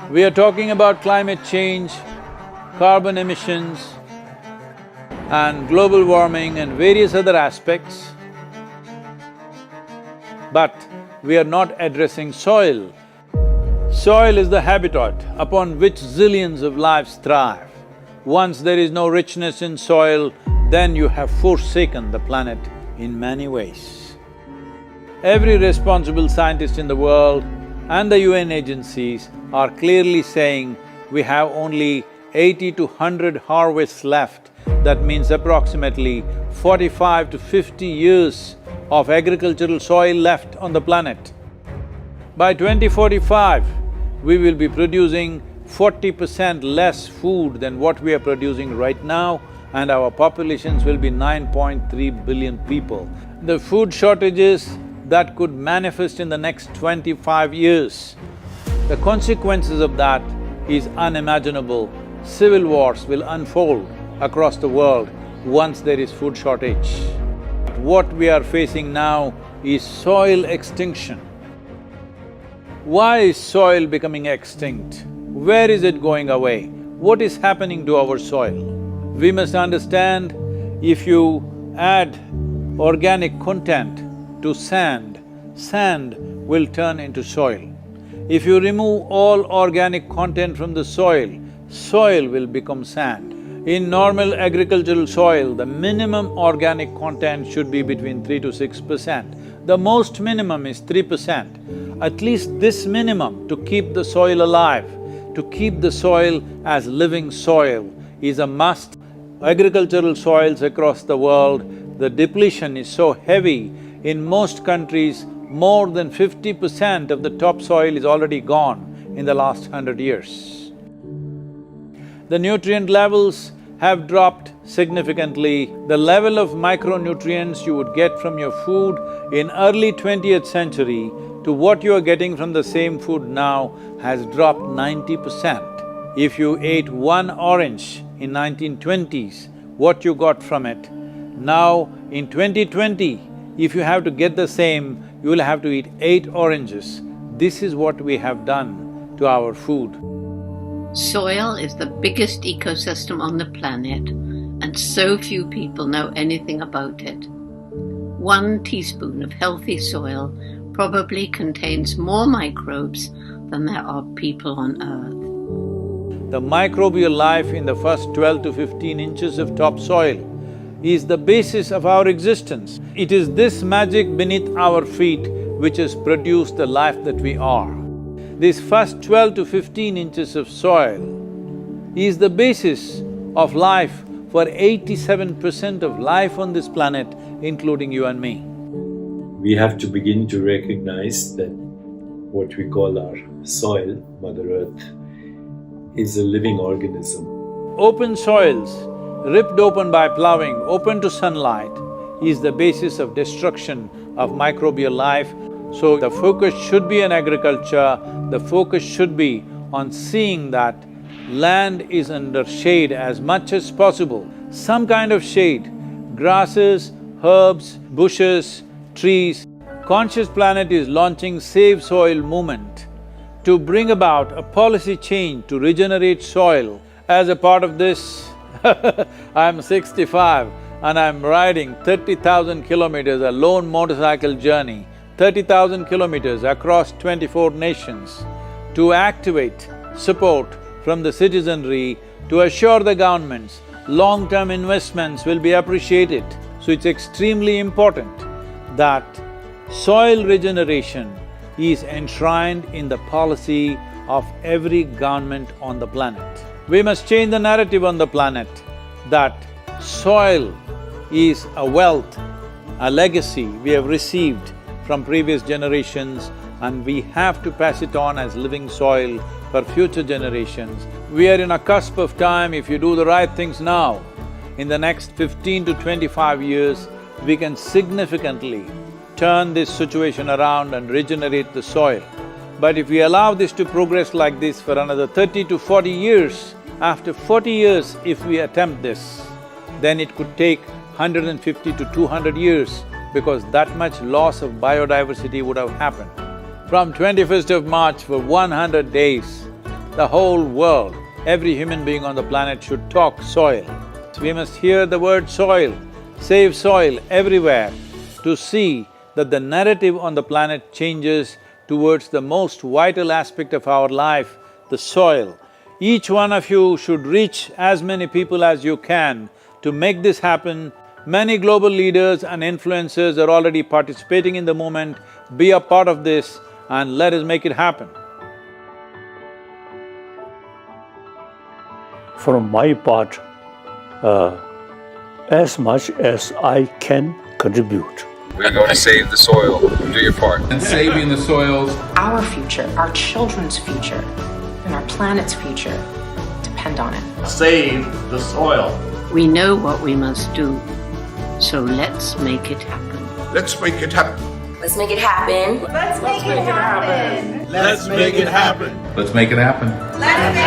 We are talking about climate change, carbon emissions and global warming and various other aspects, but we are not addressing soil. Soil is the habitat upon which zillions of lives thrive. Once there is no richness in soil, then you have forsaken the planet in many ways. Every responsible scientist in the world and the UN agencies are clearly saying we have only 80 to 100 harvests left. That means approximately 45 to 50 years of agricultural soil left on the planet. By 2045, we will be producing 40% less food than what we are producing right now, and our populations will be 9.3 billion people. The food shortages that could manifest in the next 25 years, the consequences of that is unimaginable. Civil wars will unfold across the world once there is food shortage. What we are facing now is soil extinction. Why is soil becoming extinct? Where is it going away? What is happening to our soil? We must understand, if you add organic content to sand, sand will turn into soil. If you remove all organic content from the soil, soil will become sand. In normal agricultural soil, the minimum organic content should be between 3 to 6%. The most minimum is 3%. At least this minimum to keep the soil alive, to keep the soil as living soil is a must. Agricultural soils across the world, the depletion is so heavy. In most countries, more than 50% of the topsoil is already gone in the last 100 years. The nutrient levels have dropped significantly. The level of micronutrients you would get from your food in early 20th century to what you are getting from the same food now has dropped 90%. If you ate one orange in 1920s, what you got from it, now in 2020, if you have to get the same, you will have to eat 8 oranges. This is what we have done to our food. Soil is the biggest ecosystem on the planet, and so few people know anything about it. 1 teaspoon of healthy soil probably contains more microbes than there are people on Earth. The microbial life in the first 12 to 15 inches of topsoil is the basis of our existence. It is this magic beneath our feet which has produced the life that we are. This first 12 to 15 inches of soil is the basis of life for 87% of life on this planet, including you and me. We have to begin to recognize that what we call our soil, Mother Earth, is a living organism. Open soils, ripped open by ploughing, open to sunlight, is the basis of destruction of microbial life. So the focus should be on agriculture, the focus should be on seeing that land is under shade as much as possible, some kind of shade, grasses, herbs, bushes, trees. Conscious Planet is launching Save Soil movement to bring about a policy change to regenerate soil. As a part of this, I'm 65 and I'm riding 30,000 kilometers, a lone motorcycle journey, 30,000 kilometers across 24 nations to activate support from the citizenry to assure the governments long-term investments will be appreciated. So it's extremely important that soil regeneration is enshrined in the policy of every government on the planet. We must change the narrative on the planet that soil is a wealth, a legacy we have received from previous generations, and we have to pass it on as living soil for future generations. We are in a cusp of time. If you do the right things now, in the next 15 to 25 years, we can significantly turn this situation around and regenerate the soil. But if we allow this to progress like this for another 30 to 40 years, after 40 years if we attempt this, then it could take 150 to 200 years because that much loss of biodiversity would have happened. From 21st of March for 100 days, the whole world, every human being on the planet should talk soil. We must hear the word soil, save soil everywhere to see that the narrative on the planet changes towards the most vital aspect of our life, the soil. Each one of you should reach as many people as you can to make this happen. Many global leaders and influencers are already participating in the movement. Be a part of this and let us make it happen. From my part, as much as I can contribute. We're going to save the soil. Do your part. And saving the soils. Our future, our children's future, and our planet's future depend on it. Save the soil. We know what we must do, so let's make it happen. Let's make it happen. Let's make it happen. Let's make it happen. Let's make it happen. Let's make it happen. Let's make